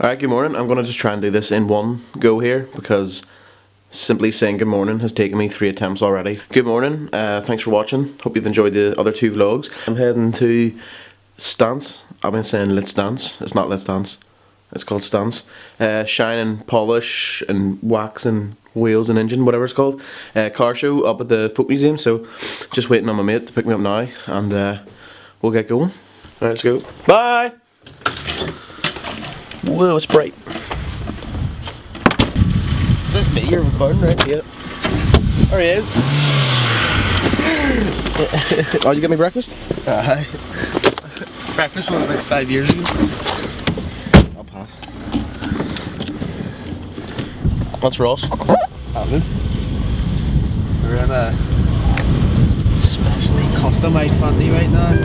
Alright, good morning. I'm going to just try and do this in one go here because simply saying good morning has taken me 3 attempts already. Good morning, thanks for watching. Hope you've enjoyed the other 2 vlogs. I'm heading to Stance. I've been saying Let's Dance. It's not Let's Dance. It's called Stance. Shine and polish and wax and wheels and engine, whatever it's called. Car show up at the Folk Museum. So just waiting on my mate to pick me up now and we'll get going. Alright, let's go. Bye! Whoa, it's bright. Is this me you're recording, right? Yeah. There he is. Oh, you get me breakfast? Aye. Breakfast was about 5 years ago. I'll pass. What's Ross? What's happening? We're in a specially custom I-20 right now.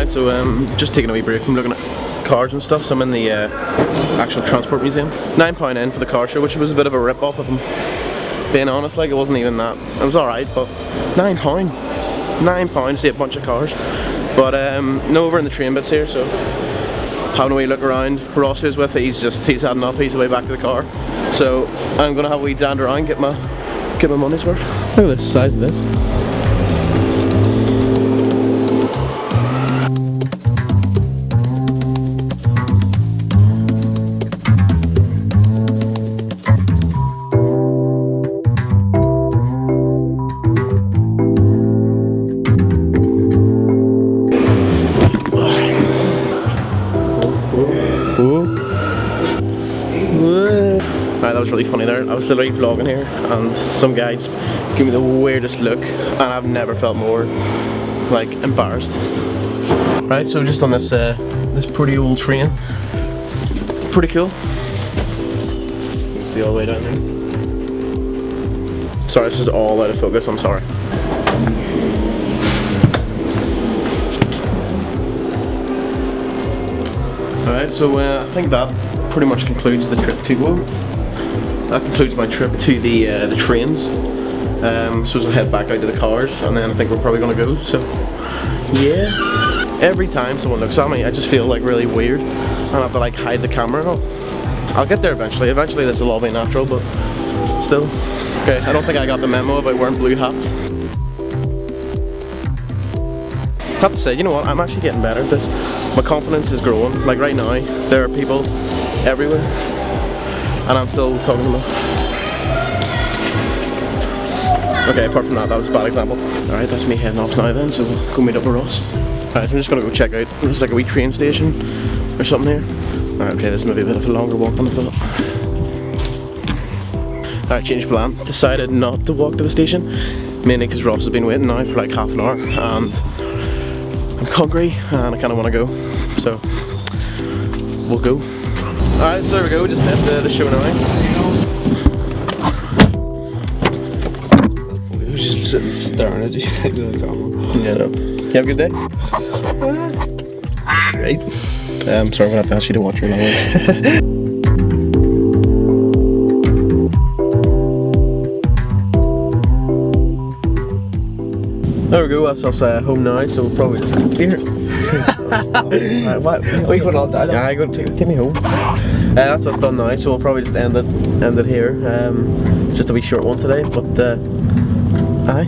So just taking a wee break from looking at cars and stuff. So I'm in the actual transport museum. £9 in for the car show, which was a bit of a rip-off if I'm being honest. Like, it wasn't even that. It was alright, but £9 to see a bunch of cars. But no, over in the train bits here, so having a wee look around. Ross, who's with it, he's had enough. He's away back to the car. So I'm gonna have a wee dander around, get my money's worth. Look at the size of this. That was really funny there. I was literally vlogging here and some guy just gave me the weirdest look and I've never felt more like embarrassed. Right, so just on this this pretty old train. Pretty cool. You can see all the way down there. Sorry, this is all out of focus, I'm sorry. Alright, so I think that pretty much concludes the trip to Whoa. That concludes my trip to the trains. So I'll head back out to the cars and then I think we're probably gonna go, so yeah. Every time someone looks at me I just feel like really weird and I have to like hide the camera and all. I'll get there eventually. Eventually this will all be natural, but still. Okay, I don't think I got the memo about wearing blue hats. I have to say, you know what, I'm actually getting better at this. My confidence is growing. Like right now, there are people everywhere and I'm still talking to them. Okay, apart from that, that was a bad example. Alright, that's me heading off now then, so we'll go meet up with Ross. Alright, so I'm just gonna go check out. There's like a wee train station or something here. Alright, okay, this may be a bit of a longer walk than I thought. Alright, changed plan. Decided not to walk to the station, mainly because Ross has been waiting now for like half an hour and I'm hungry and I kinda wanna go. So we'll go. Alright, so there we go, just left the show now. sitting staring at you into the camera. Yeah, no. You have a good day? Right. I'm sorry, I'm gonna have to ask you to watch your language. There we go, that's us home now, so we'll probably just here. What We going on that? Yeah, I go take me home. That's us done now, so we'll probably just end it here. Just a wee short one today, but aye.